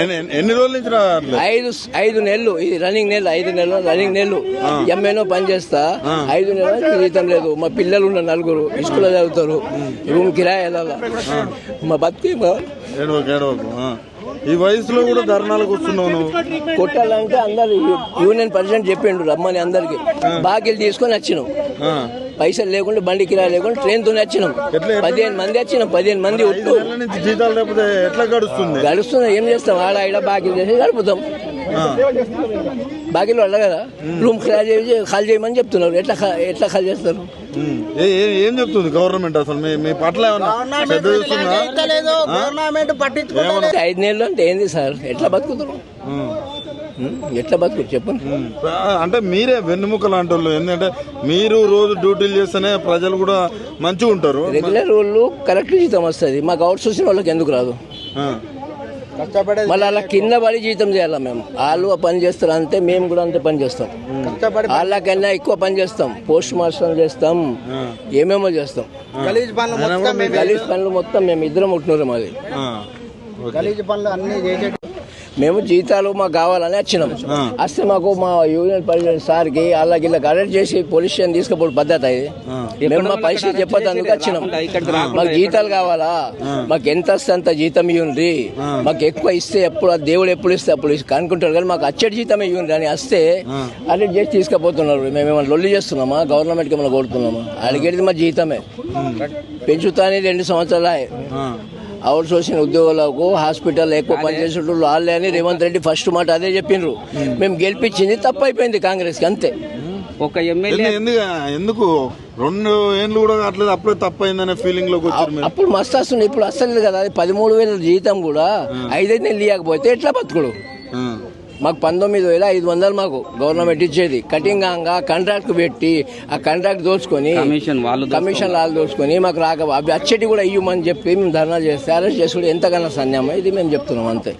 ఎన్ని రోజుల నుంచి రావట్లేదు? 5 నెలలు ఇది రన్నింగ్ నెలలు, 5 నెలలు రన్నింగ్ నెలలు. ఎంఏనో పని చేస్తా, 5 నెలలు జీతం లేదు. మా పిల్లలు ఉన్న 4 స్కూల్లో చదువుతారు, రూమ్ కిరాయి వెళ్ళాలా, మా బతికి ఈ వయసులో కూడా ధర్నాలకు వస్తున్నావు నువ్వు? కొట్టాలంటే అందరు యూనియన్ ప్రెసిడెంట్ చెప్పిండు రమ్మని అందరికి. బాకీలు తీసుకొని వచ్చినాం, పైసలు లేకుండా బండి కిరాయి లేకుండా ట్రైన్ తోనే వచ్చినాం. 15 మంది వచ్చినాం, 15 మంది జీతాలు లేకపోతే ఎట్లా గడుస్తుంది? ఏం చేస్తాం? ఆడ బాకీలు చేసి గడుపుతాం. బాకీలు వాళ్ళ కదా, రూమ్ ఖాళీ చేయమని చెప్తున్నారు. ఎట్లా ఖాళీ చేస్తారు? ఏం చెప్తుంది గవర్నమెంట్? అసలు మీ పట్ల 5 నెలలు అంటే ఏంది సార్? ఎట్లా బతుకుతారు? ఎట్లా బతుకు చెప్పండి. అంటే మీరే వెన్నుముక లాంటి వాళ్ళు. ఎందుకంటే మీరు రోజు డ్యూటీలు చేస్తేనే ప్రజలు కూడా మంచిగా ఉంటారు. రెగ్యులర్ వాళ్ళు కరెక్ట్ జీతం వస్తుంది, మాకు అవుట్ సోర్సింగ్ వాళ్ళకి ఎందుకు రాదు? మళ్ళీ అలా కింద పడి జీతం చేయాలా మేము? వాళ్ళు పని చేస్తారు అంతే, మేము కూడా అంతే పని చేస్తాం. వాళ్ళకన్నా ఎక్కువ పని చేస్తాం, పోస్ట్ మాస్టర్ చేస్తాం, ఏమేమో చేస్తాం. గలీజ్ పనులు మొత్తం మేము ఇద్దరం ఉంటున్నారు. మాది గలీజ్ పనులు అన్ని చేసే మేము జీతాలు మాకు కావాలని వచ్చినాం. వస్తే మాకు మా యూనియన్ ప్రెసిడెంట్ సార్కి వాళ్ళకి ఇలా అరెస్ట్ చేసి పోలీస్ స్టేషన్ తీసుకుపోవడం పద్ధతి అది. మేము మా పరిస్థితి చెప్పేందుకు వచ్చినాం. మాకు జీతాలు కావాలా, మాకు ఎంత వస్తే అంత జీతం ఇవ్వండి, మాకు ఎక్కువ ఇస్తే ఎప్పుడు దేవుడు ఎప్పుడు ఇస్తే అప్పుడు కనుక్కుంటారు. కానీ మాకు అచ్చడి జీతమే ఇవ్వండి అని వస్తే అరెస్ట్ చేసి తీసుకుపోతున్నారు. మేము ఏమైనా లొల్లి చేస్తున్నామా? గవర్నమెంట్కి ఏమైనా కొడుతున్నామా? అడిగేది మా జీతమే పెంచుతానే 2 సంవత్సరాలు. అవుట్ సోర్సింగ్ ఉద్యోగులకు హాస్పిటల్ ఎక్కువ పనిచేసేటోళ్ళు వాళ్ళే అని రేవంత్ రెడ్డి ఫస్ట్ మాట అదే చెప్పిండ్రు. మేము గెలిపించింది తప్పు అయిపోయింది కాంగ్రెస్కి, అంతే. ఒక ఎమ్మెల్యే ఎందుకు 2 ఏళ్ళు కూడా కావట్లేదు, అప్పుడే తప్పైందనే ఫీలింగ్ లోకి వచ్చారు. అప్పుడు మస్తు వస్తుంది, ఇప్పుడు అస్సలు కదా. 13,000 జీతం కూడా 5 నెలలు ఇవ్వకపోతే ఎట్లా బతుకుడు? మాకు 19,500 మాకు గవర్నమెంట్ ఇచ్చేది. కటింగ్ కాంట్రాక్ట్ పెట్టి ఆ కాంట్రాక్ట్ దోచుకొని కమిషన్ వాళ్ళు దోచుకొని మాకు రాక అవి అచ్చటి కూడా ఇవ్వమని చెప్పి మేము ధర్నా చేస్తే అరెస్ట్ చేసుకుంటే ఎంతకన్నా సన్యామం ఇది మేము చెప్తున్నాం, అంతే.